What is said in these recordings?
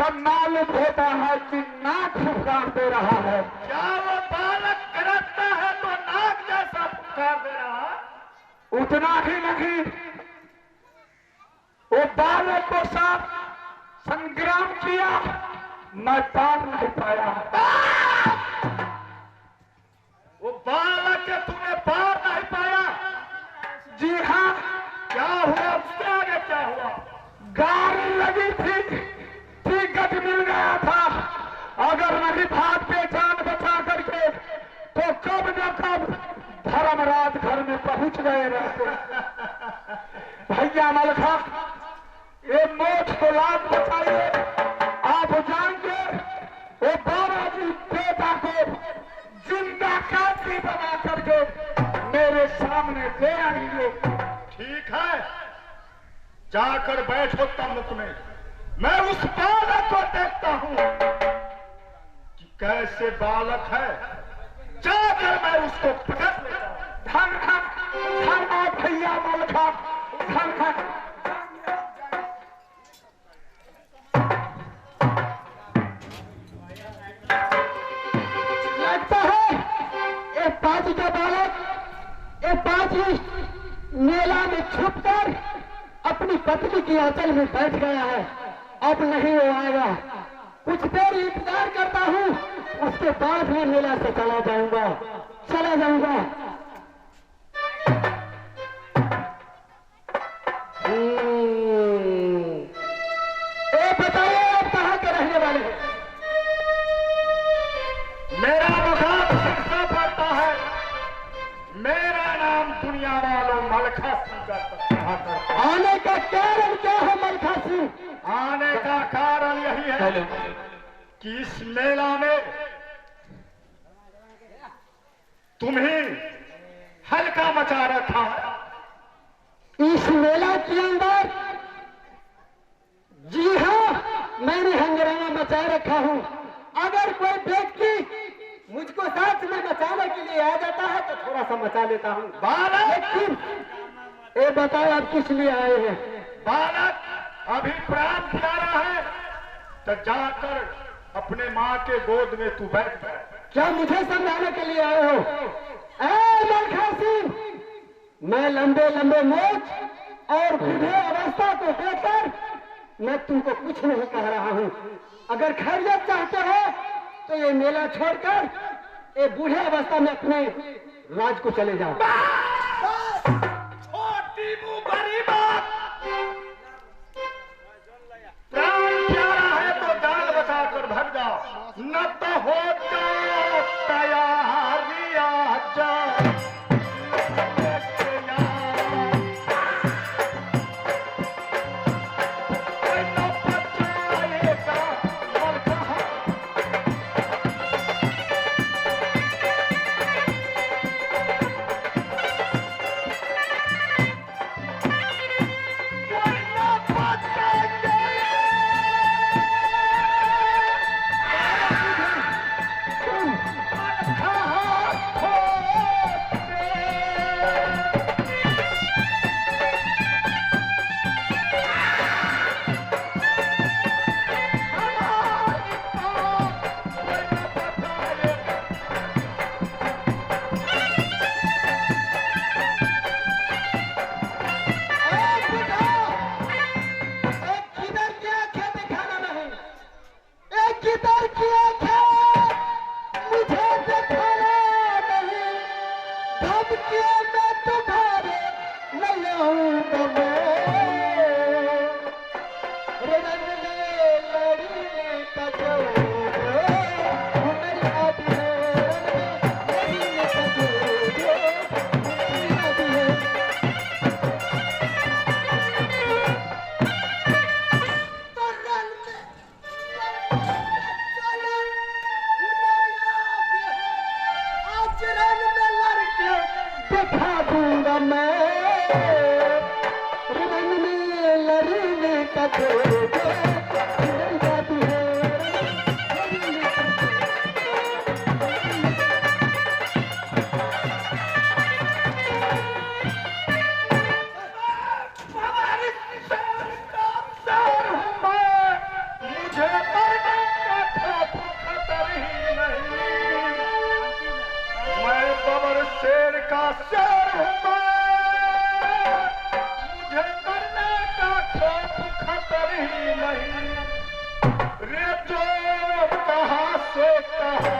जब मालूम होता है कि नाक फुफकार दे रहा है। क्या वो बालक करता है तो नाक जैसा फुफकार दे रहा है? उतना ही नहीं, वो बालक को साथ संग्राम किया, मैं पार नहीं पाया। वो बालक के तुमने पार नहीं पाया? जी हाँ। क्या हुआ उसके आगे, क्या हुआ? गाड़ी लगी थी, टिकट मिल गया था। अगर नहीं भाग पे जान बचा करके तो कब न कब धर्मराज घर में पहुंच गए रहते। भैया मलखा, ये मोछ को लाभ बचाइए। आप जाएंगे वो बाबा जी बेटा को जिंदा काफी बना करके मेरे सामने ले आएंगे। ठीक है, जाकर बैठो तमुख में, मैं उस बालक को देखता हूं कि कैसे बालक है। जाकर मैं उसको पकड़ लेता हूं। धन भैया मलखा, धन। लगता है ये पाजी का बालक, ये पाजी मेला में छुपकर अपनी पत्नी की आंचल में बैठ गया है। अब नहीं वो आएगा। कुछ देर इंतजार करता हूँ, उसके बाद मैं मेला से चला जाऊंगा। बताइए आप कहाँ के रहने वाले हैं? मेरा मुखाब शिक्षा पड़ता है। मेरा नाम दुनिया वालों मलखा सिंह का। आने का कारण क्या है मलखा सिंह? आने का कारण यही है कि इस मेला में तुम्हें हल्का मचा रखा है। इस मेला के अंदर? जी हाँ, मैंने हंगामा मचा रखा हूँ। अगर कोई व्यक्ति मुझको साथ में बचाने के लिए आ जाता है तो थोड़ा सा मचा लेता हूँ। बालक, ये बताओ आप किस लिए आए हैं? बालक अभी प्राण प्यारा है तो जाकर अपने माँ के गोद में तू बैठ। क्या मुझे समझाने के लिए आए हो? मलखा सिंह, मैं लंबे लंबे मोच और बूढ़े अवस्था को देखकर मैं तुमको कुछ नहीं कह रहा हूँ। अगर खैरियत चाहते हो तो ये मेला छोड़कर ये बूढ़े अवस्था में अपने राज को चले जाओ। छोटी मुंह बड़ी बात। प्राण प्यारा है तो जान बचाकर भग जाओ, न तो हो जाओ तैयारी आ जाओ। मैं का शेर हूं मैं, मुझे मरने का खौफ खतर ही नहीं। रे जो कहां से कहां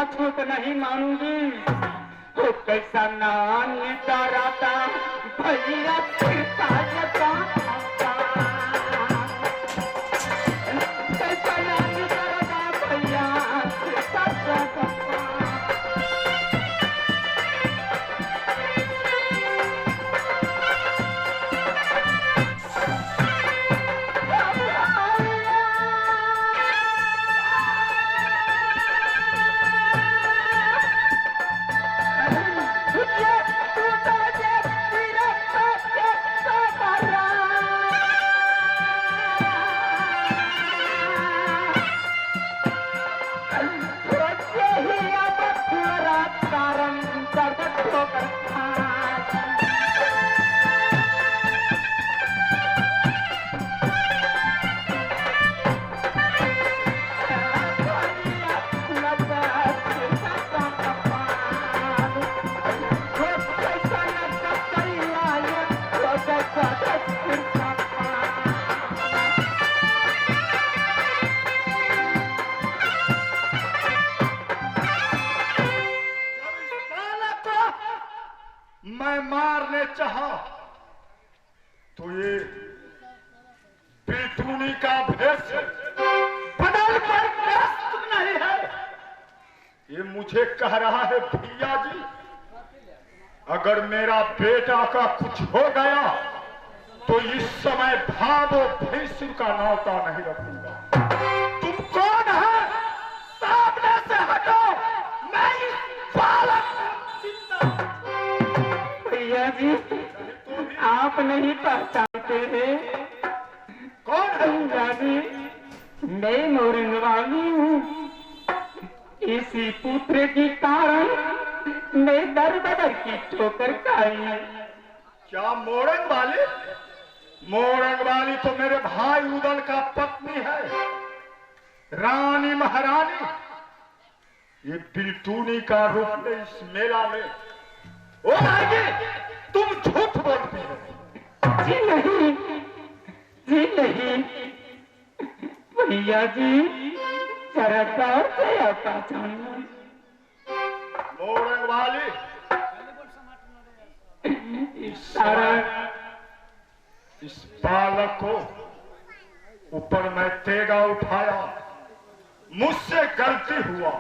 छूट नहीं मानूंगी। तो कैसा नाम डराता भैया कैसा नाम डराता भैया मैं मारने चाहा तो ये पितूनी का भेष बदल कर नहीं है। ये मुझे कह रहा है भैया जी, अगर मेरा बेटा का कुछ हो गया तो इस समय भावो भैंसुर का नाता नहीं रखूंगा। तुम कौन है? सामने से हटो। मैं इस बालक भैया जी आप नहीं पहचानते हैं? कौन है? भैया जी मैं मोरंग वाली हूँ। इसी पुत्र के कारण मैं दर बदर की ठोकर खाई। क्या मोरंग वाली? मोरंग वाली तो मेरे भाई उदल का पत्नी है, रानी महारानी। ये बिल्टूनी का रूप है इस मेला में। ओ आगे तुम झूठ बोलती हो। जी नहीं जी नहीं भैया जी जरा गौर से आप पहचानिए। मोरंग वाली इस बालक को ऊपर मैं तेगा उठाया, मुझसे गलती हुआ,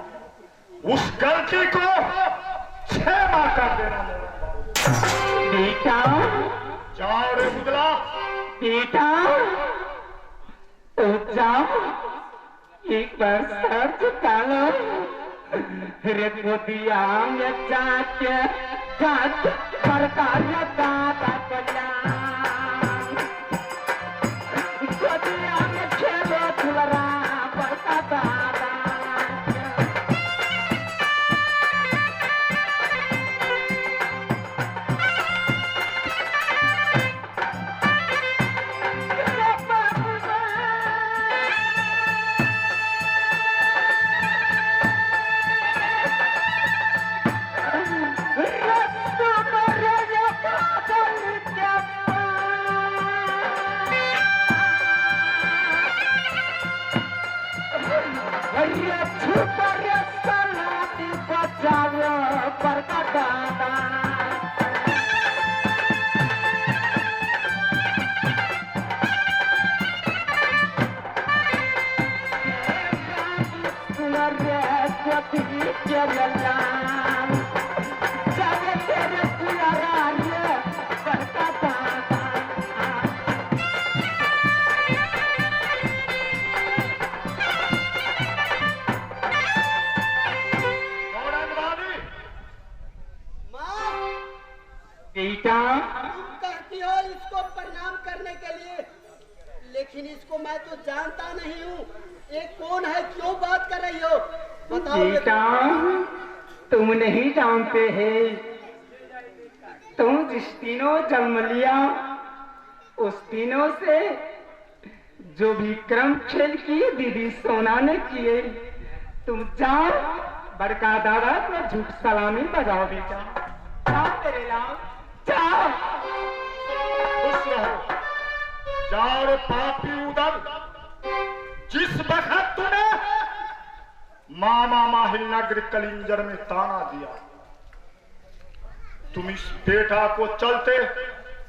उस गलती को क्षमा कर देना। बेटा जाओ रे मुदला, बेटा तो जाओ, एक बार सर झुका लो। रे गोदिया में जाके जात सरकार दादा बजा, गोदिया में खेलो झुलरा बड़का दादा। कहती हो इसको प्रणाम करने के लिए, लेकिन इसको मैं तो जानता नहीं हूँ। ये कौन है, क्यों बात कर रही हो, बताओ बेटा। तुम नहीं जानते हैं, तुम जिस दिनों जन्म लिया उस दिनों से जो भी क्रम खेल किए दीदी सोना ने किए। तुम जाओ बड़का दादा को झूठ सलामी बजाओ बेटा। जाओ तेरे लाल, जाओ। खुश रहो। जाओ रे पापी उदल, जिस वक्त तूने मामा माहिल नगर कलिंजर में ताना दिया, तुम इस बेटा को चलते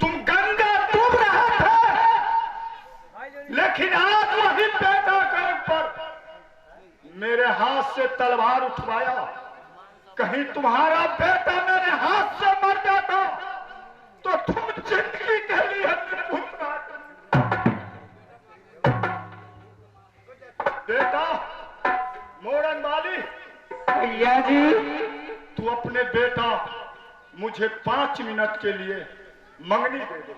तुम गंगा डूब रहे थे, लेकिन आज वही बेटा के ऊपर मेरे हाथ से तलवार उठवाया। कहीं तुम्हारा बेटा मेरे हाथ से मर जाता तो तुम जिंदगी के लिए बेटा। मोरन वाली भैया जी, तू अपने बेटा मुझे 5 मिनट के लिए मंगनी दे दे।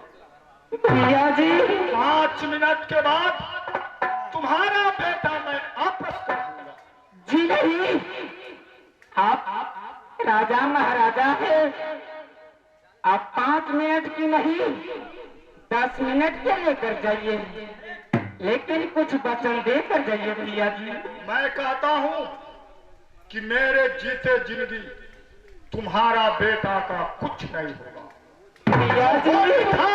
भैया जी 5 मिनट के बाद तुम्हारा बेटा मैं वापस कर दूंगा। जी नहीं, आप राजा महाराजा है। आप 5 मिनट की नहीं 10 मिनट के लेकर जाइए, लेकिन कुछ वचन देकर जाइए भैया जी। मैं कहता हूं कि मेरे जीते जिंदगी तुम्हारा बेटा का कुछ नहीं होगा। भैया जी था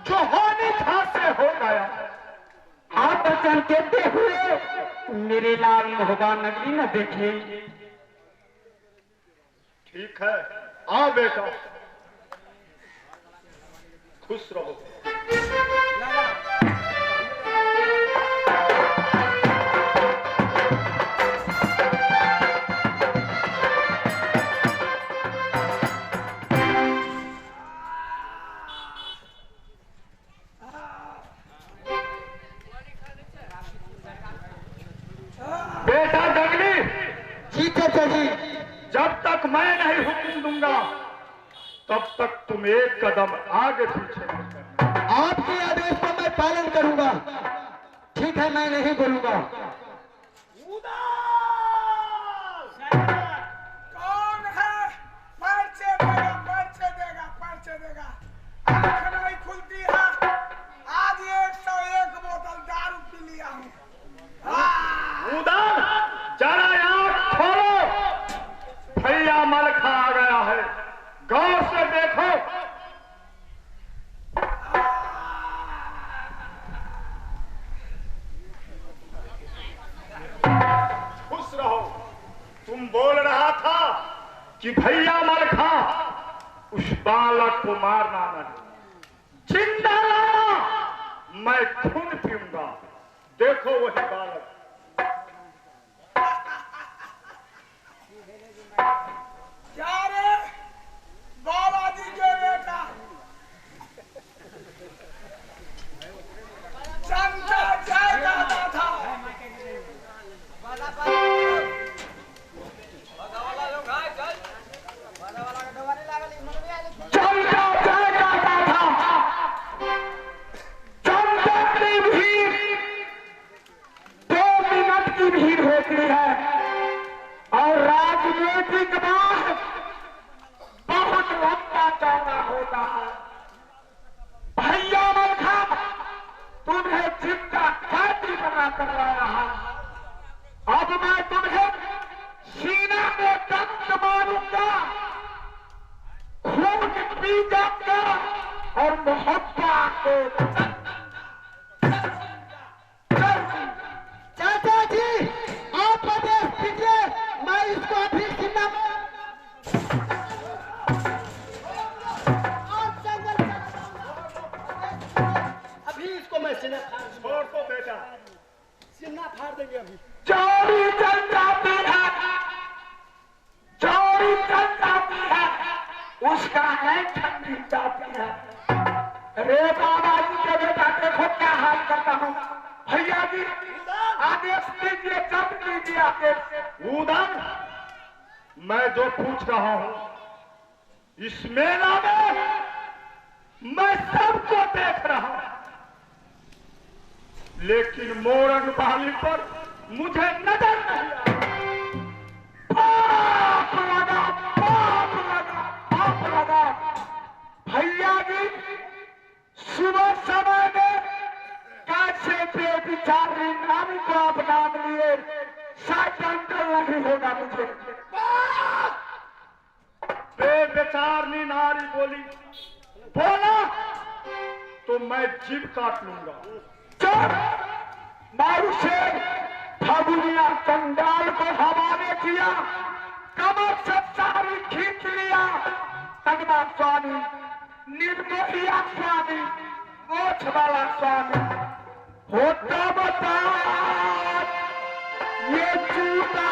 जो होनी था से हो गया। आप वचन देते हुए मेरे लाल महोबा नगरी न देखे। ठीक है, आओ बेटा, खुश रहो। बेटा जंगली, जी चाचा जी। जब तक मैं नहीं हुक्म दूंगा तब तक तुम एक कदम आगे पीछे नहीं करना। आपके आदेश का मैं पालन करूंगा। ठीक है, मैं नहीं बोलूंगा। कौन है? पर्चे देगा, पर्चे देगा, पर्चे देगा। आंख नहीं खुलती है। आज 101 बोतल दारू पी लिया हूँ। उधर जरा आंख खोलो, भैया मलखा आ गया है, गौर से देखो। खुश रहो। तुम बोल रहा था कि भैया मलखा उस बालक को मारना नहीं, जिंदा लाना, मैं खून पीऊंगा। देखो वही बालक। क्या रे बाबा जी के बेटा, बेटी है और राजनीतिक बात बहुत लंबा चौड़ा होता है। भैया मलखा तुम्हें जिंदा कैदी बना कर लाया है। अब मैं तुम्हें सीना में दंड मारूंगा, खून पी जाऊंगा और मोहब्बत को चाचा जी आप आदेश दीजिए, मैं इसको अभी सीना में और जंगल चला जाऊंगा। अभी इसको मैं सीना फाड़ छोड़ दो बेटा। सीना फाड़ देंगे अभी। चोरी चल जाती है, चोरी चल जाती है, उसका ऐठन मिल जाती है। रे बाबा जी के बेटा देखो क्या हाल करता हूँ। भैया जी आदेश दीजिए, जब दीजिए आदेश। उदम मैं जो पूछ रहा हूं इस मेला में मैं सबको देख रहा हूं, लेकिन मोरंग बहाली पर मुझे नजर नहीं आया। पाप लगा, पाप लगा, पाप लगा। भैया जी सुबह समय में कैसे बेविचारी नाम को आप नाम लिए, शायद अंतर नहीं होगा मुझे। बेविचारनी नारी बोली, बोला तो मैं जीभ काट लूंगा। जब मारू से फगुनिया चंडाल को हवाले किया, कमर से सारी खींच लिया। तगड़ा स्वामी, निर्मोहिया स्वामी, मोछ वाला स्वामी होता बता ये चूता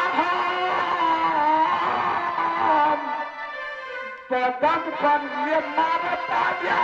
बदन पर ये मारता गया।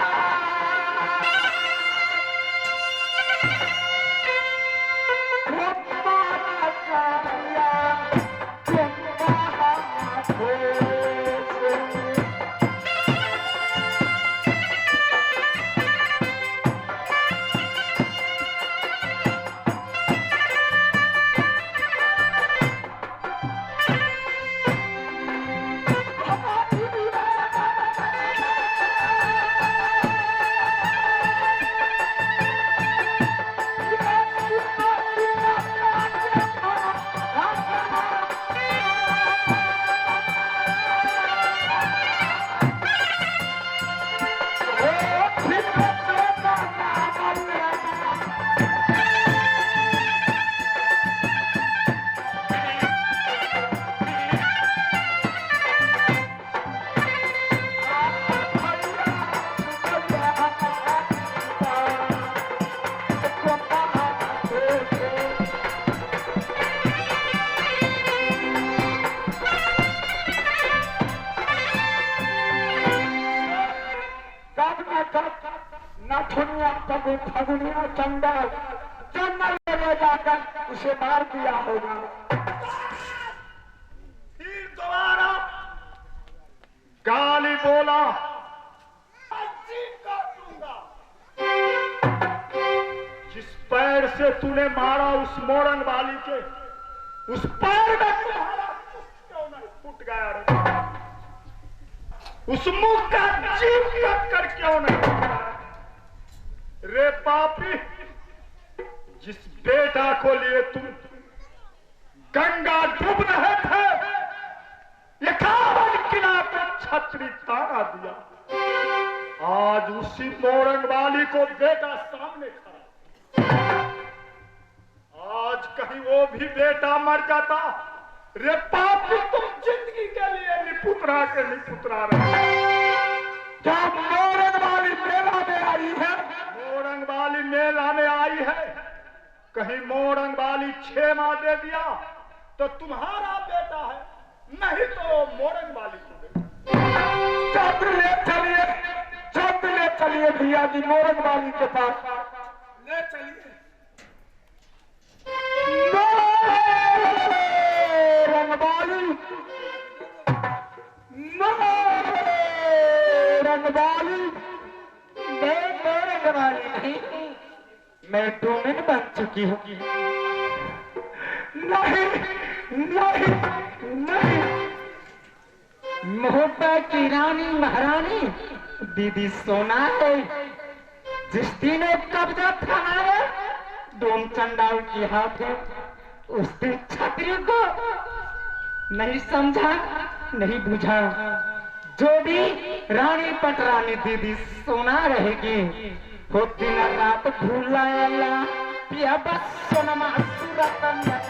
फगुनिया चंडाल जंगल में ले जाकर उसे मार दिया होगा। फिर दोबारा गाली बोला, जिस पैर से तूने मारा उस मोरंग वाली के, उस पैर में तुम्हारा क्यों नहीं फूट गया रे? उस मुख का जीव कट कर क्यों नहीं रे पापी? जिस बेटा को लिए तुम गंगा डूब रहे थे, ये कावन किला को छतरी तारा दिया। आज उसी मोरंग वाली को बेटा सामने खड़ा, आज कहीं वो भी बेटा मर जाता। रे पापी, तुम जिंदगी के लिए निपुत्रा के निपुत्रा रहे। जब मोरंग वाली मेला में आई है, मोरंग वाली मेला में आई है, कहीं मोरंग वाली 6 माह दे दिया तो तुम्हारा बेटा है, नहीं तो मोरंग वाली को दे। जल्द ले चलिए भैया जी मोरंग वाली के पास ले चलिए। रंगवाली मैं डोमिन बन चुकी हूँ। नहीं नहीं नहीं, मोहब्बत की रानी महारानी दीदी सोना है। जिस दिन एक कब्जा थमाया डोम चंडाल की हाथ है, उस दिन छतरी को नहीं समझा नहीं बुझा। जो भी रानी पटरानी दीदी सोना रहेगी, वो दिन रात भूलाया पिया बस सोनमा सूरत नैया।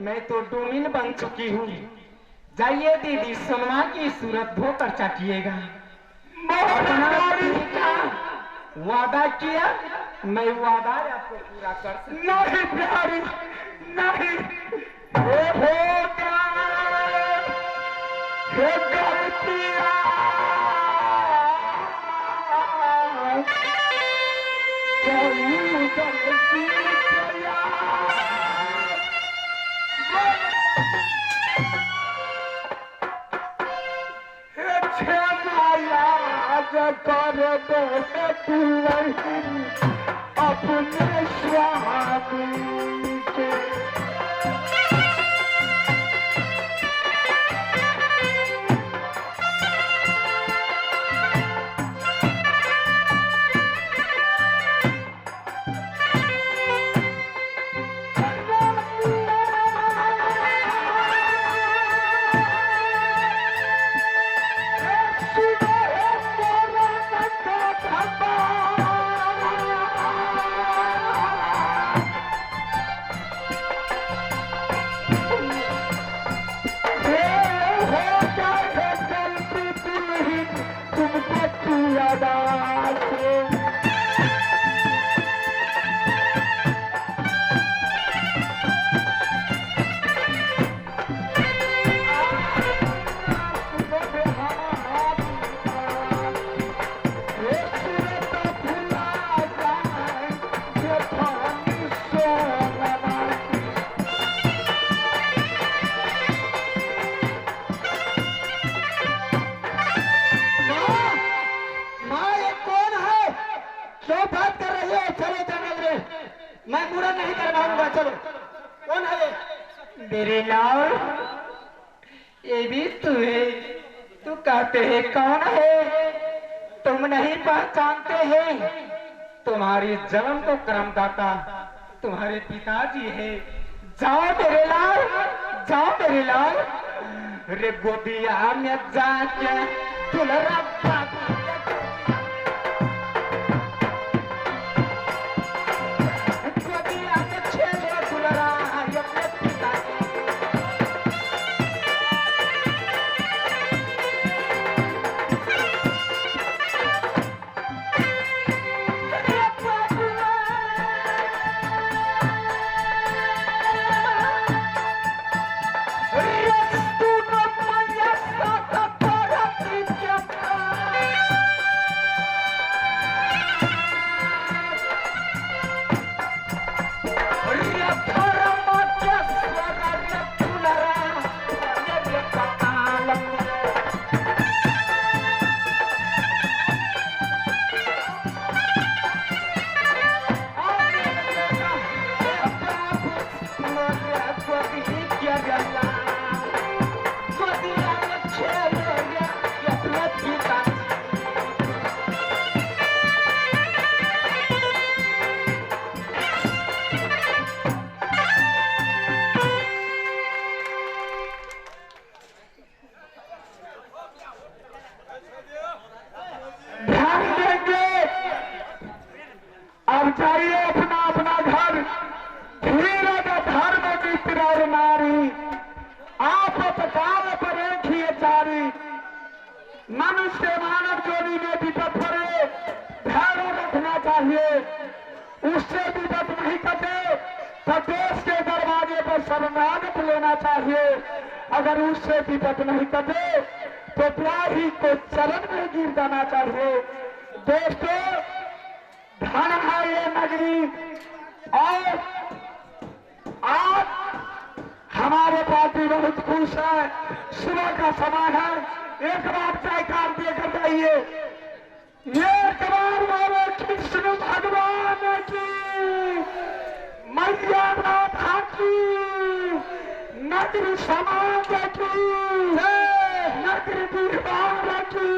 मैं तो डोमिन बन चुकी हूँ। जाइए दीदी सोनमा की सूरत धोकर चाटिएगा। अपना वादा किया, मैं वादा आपको पूरा कर सकता। नहीं प्यारी नहीं, कर दो तू अपने स्वामी के। मैं पूरा नहीं कर पाऊंगा। चलो कौन है ये? मेरे लाल ये भी तू है। तू कहते है कौन है? तुम नहीं पहचानते हैं? तुम्हारी जन्म को कर्मदाता तुम्हारे पिताजी है। जाओ मेरे लाल, जाओ मेरे लाल, रे गोदिया में जाके दुलरा जाइए अपना अपना घर। धीरज धर्म की पितर नारी, आप काल पर एक चारी। मनुष्य मानव जोड़ी में विपद पड़े, धैर्य रखना चाहिए। उससे विपद नहीं कटे तो देश के दरवाजे पर शरणागत लेना चाहिए। अगर उससे विपद नहीं कटे तो ब्याही को चरण में गिर जाना चाहिए। दोस्तों, धन है ये नगरी, और आज हमारे पार्टी बहुत खुश है। सुबह का समय है, एक बार चाय कार देकर जाइए। एक बार बोले कृष्ण भगवान की, मैया राधा की, नगरी समाज की, नगरी दीवार की।